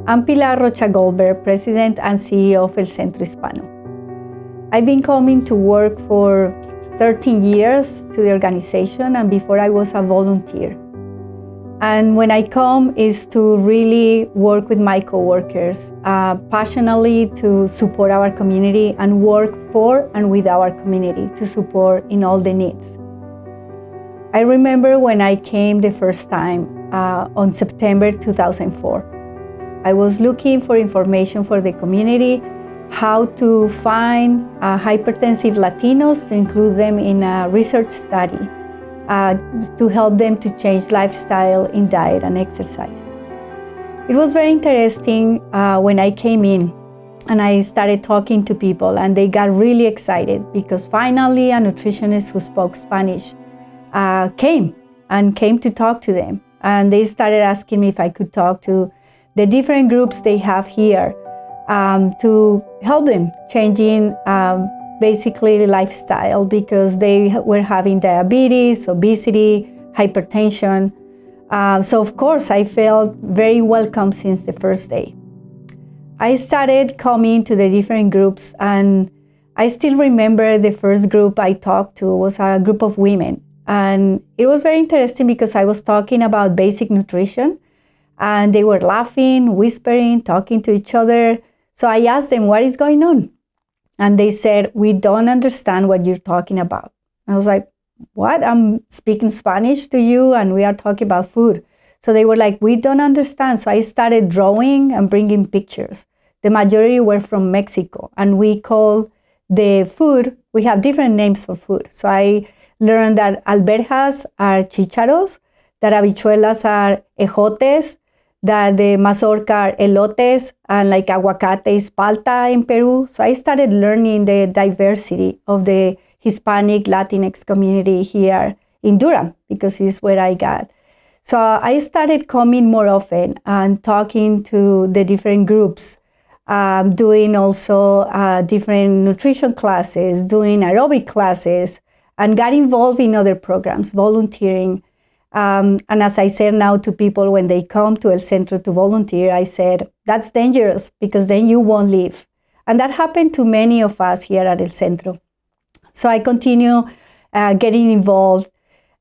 I'm Pilar Rocha-Goldberg, President and CEO of El Centro Hispano. I've been coming to work for 13 years to the organization, and before I was a volunteer. And when I come is to really work with my coworkers, passionately to support our community and work for and with our community to support in all the needs. I remember when I came the first time on September 2004. I was looking for information for the community, how to find hypertensive Latinos to include them in a research study, to help them to change lifestyle in diet and exercise. It was very interesting when I came in and I started talking to people, and they got really excited because finally a nutritionist who spoke Spanish came to talk to them. And they started asking me if I could talk to the different groups they have here to help them changing basically the lifestyle, because they were having diabetes, obesity, hypertension. So of course I felt very welcome since the first day. I started coming to the different groups, and I still remember the first group I talked to was a group of women. And it was very interesting because I was talking about basic nutrition, and they were laughing, whispering, talking to each other. So I asked them, what is going on? And they said, we don't understand what you're talking about. I was like, what? I'm speaking Spanish to you and we are talking about food. So they were like, we don't understand. So I started drawing and bringing pictures. The majority were from Mexico, and we call the food, we have different names for food. So I learned that alberjas are chícharos, that habichuelas are ejotes, that the mazorca are elotes, and like aguacate is palta in Peru. So I started learning the diversity of the Hispanic Latinx community here in Durham, because it's where I got. So I started coming more often and talking to the different groups, doing also different nutrition classes, doing aerobic classes, and got involved in other programs, volunteering. And as I said now to people when they come to El Centro to volunteer, I said, that's dangerous because then you won't leave. And that happened to many of us here at El Centro. So I continue getting involved.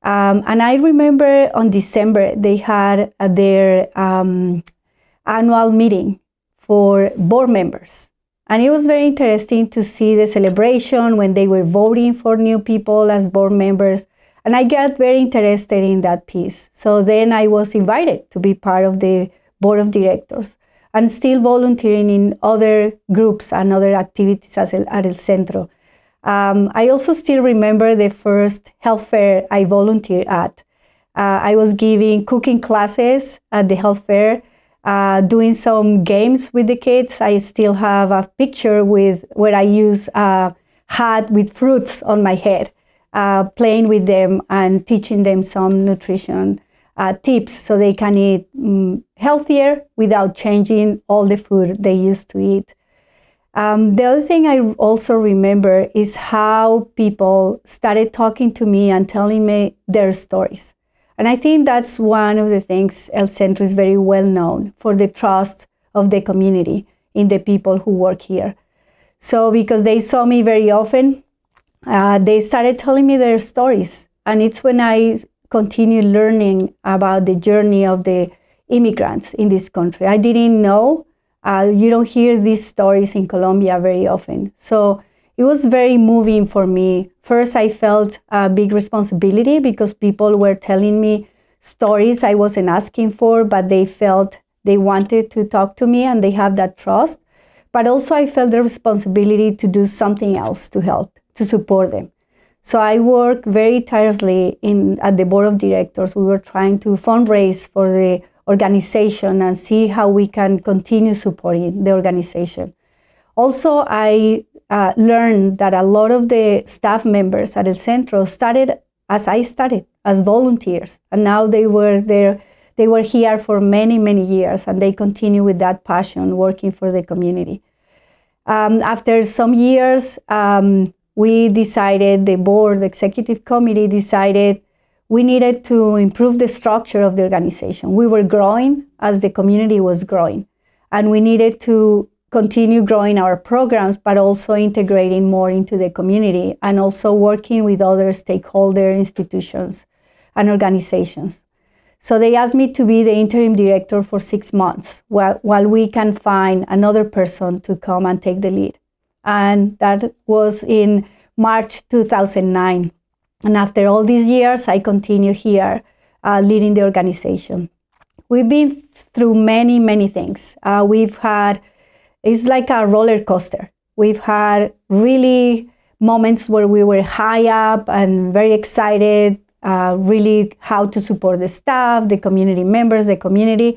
And I remember on December, they had their annual meeting for board members. And it was very interesting to see the celebration when they were voting for new people as board members. And I got very interested in that piece. So then I was invited to be part of the board of directors and still volunteering in other groups and other activities at El Centro. I also still remember the first health fair I volunteered at. I was giving cooking classes at the health fair, doing some games with the kids. I still have a picture where I use a hat with fruits on my head, playing with them and teaching them some nutrition tips so they can eat healthier without changing all the food they used to eat. The other thing I also remember is how people started talking to me and telling me their stories. And I think that's one of the things El Centro is very well known for, the trust of the community in the people who work here. So because they saw me very often, they started telling me their stories. And it's when I continued learning about the journey of the immigrants in this country. I didn't know, you don't hear these stories in Colombia very often. So it was very moving for me. First, I felt a big responsibility because people were telling me stories I wasn't asking for, but they felt they wanted to talk to me and they have that trust. But also I felt the responsibility to do something else to help, to support them. So I worked very tirelessly at the board of directors. We were trying to fundraise for the organization and see how we can continue supporting the organization. Also, I learned that a lot of the staff members at El Centro started as I started, as volunteers. And now they were here for many, many years, and they continue with that passion working for the community. After some years, we decided, the board, the executive committee decided we needed to improve the structure of the organization. We were growing as the community was growing. and we needed to continue growing our programs, but also integrating more into the community and also working with other stakeholder institutions and organizations. So they asked me to be the interim director for 6 months while we can find another person to come and take the lead. And that was in March 2009. And after all these years, I continue here leading the organization. We've been through many, many things. It's like a roller coaster. We've had really moments where we were high up and very excited, really how to support the staff, the community members, the community.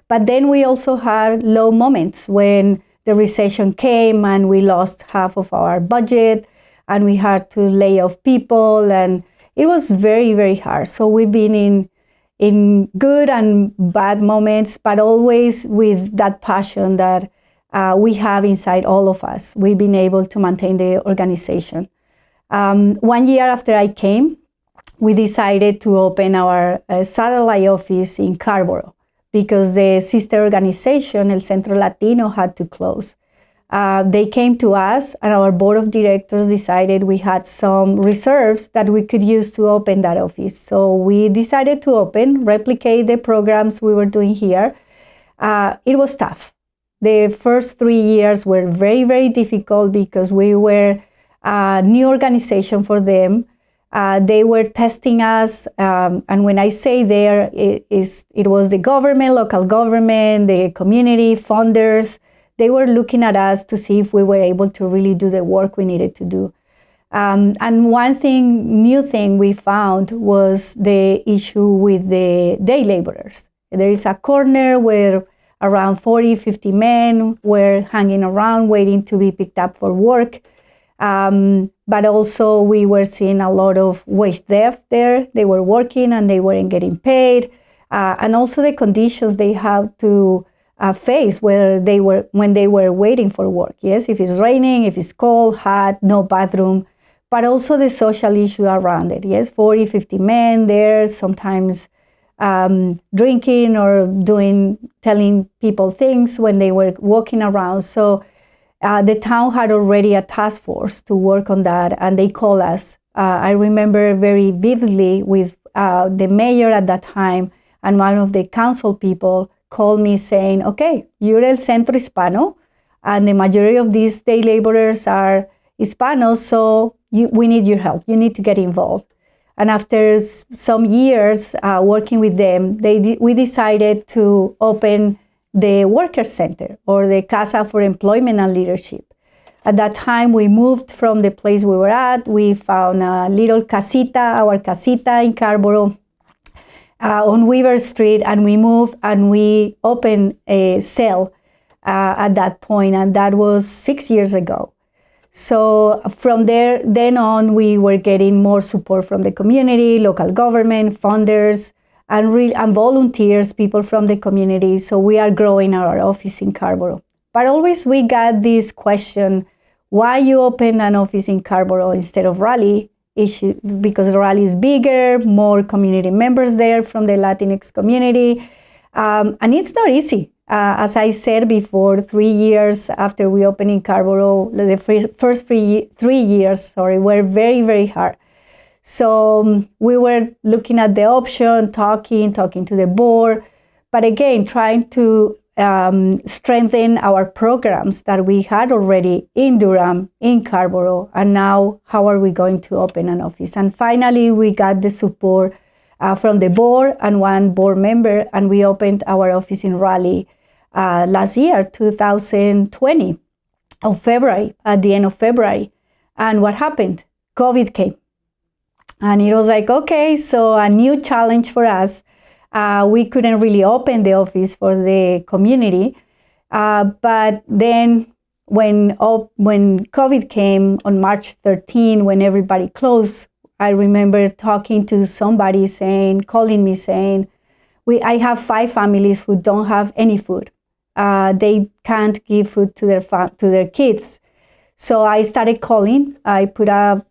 But then we also had low moments when the recession came and we lost half of our budget and we had to lay off people, and it was very, very hard. So we've been in good and bad moments, but always with that passion that we have inside all of us. We've been able to maintain the organization. 1 year after I came, we decided to open our satellite office in Scarborough because the sister organization, El Centro Latino, had to close. They came to us and our board of directors decided we had some reserves that we could use to open that office. So we decided to replicate the programs we were doing here. It was tough. The first 3 years were very, very difficult because we were a new organization for them. They were testing us, and when I say there, it was the government, local government, the community, funders. They were looking at us to see if we were able to really do the work we needed to do. And one new thing we found was the issue with the day laborers. There is a corner where around 40, 50 men were hanging around waiting to be picked up for work. But also we were seeing a lot of wage theft there. They were working and they weren't getting paid. And also the conditions they have to face when they were waiting for work. Yes, if it's raining, if it's cold, hot, no bathroom, but also the social issue around it. Yes, 40, 50 men there, sometimes drinking or telling people things when they were walking around. So the town had already a task force to work on that, and they called us. I remember very vividly with the mayor at that time and one of the council people called me saying, okay, you're El Centro Hispano, and the majority of these day laborers are Hispanos, so we need your help. You need to get involved. And after some years working with them, we decided to open the Worker Center, or the Casa for Employment and Leadership. At that time, we moved from the place we were at. We found a little our casita in Scarborough on Weaver Street, and we moved and we opened a cell at that point, and that was 6 years ago. So from then on, we were getting more support from the community, local government, funders, and volunteers, people from the community. So we are growing our office in Scarborough. But always we got this question, why you open an office in Scarborough instead of Raleigh? Because Raleigh is bigger, more community members there from the Latinx community. And it's not easy. As I said before, 3 years after we opened in Scarborough, the first 3 years were very, very hard. So we were looking at the option, talking to the board, but again, trying to strengthen our programs that we had already in Durham, in Scarborough, and now how are we going to open an office? And finally, we got the support from the board and one board member, and we opened our office in Raleigh last year, 2020, at the end of February. And what happened? COVID came. And it was like, okay, so a new challenge for us. We couldn't really open the office for the community. But then when COVID came on March 13, when everybody closed, I remember talking to somebody calling me saying, I have 5 families who don't have any food. They can't give food to their kids. So I started calling. I put a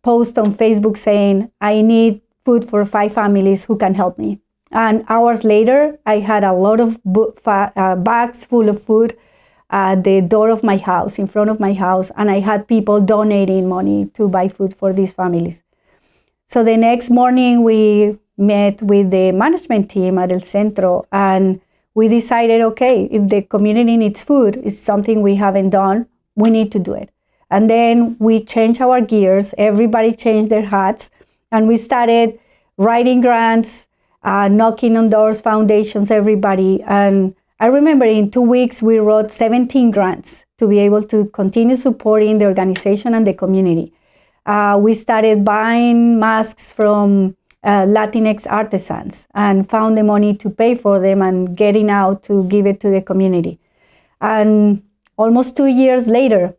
post on Facebook saying, I need food for 5 families who can help me. And hours later, I had a lot of bags full of food at the door of my house, in front of my house, and I had people donating money to buy food for these families. So the next morning, we met with the management team at El Centro, and we decided, okay, if the community needs food, it's something we haven't done, we need to do it. And then we changed our gears, everybody changed their hats, and we started writing grants, knocking on doors, foundations, everybody. And I remember in 2 weeks, we wrote 17 grants to be able to continue supporting the organization and the community. We started buying masks from Latinx artisans and found the money to pay for them and getting out to give it to the community. And almost 2 years later,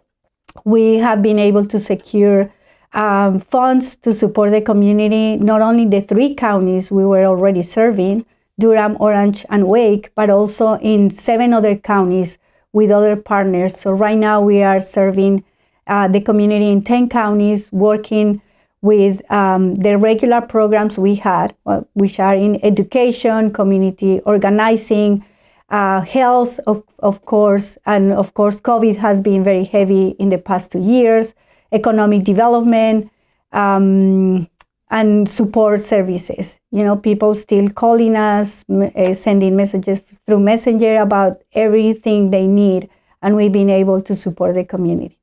we have been able to secure funds to support the community, not only the 3 counties we were already serving, Durham, Orange, and Wake, but also in 7 other counties with other partners. So right now we are serving the community in 10 counties, working with the regular programs we had, which are in education, community organizing, health, of course, and of course, COVID has been very heavy in the past 2 years, economic development, and support services. You know, people still calling us, sending messages through Messenger about everything they need, and we've been able to support the community.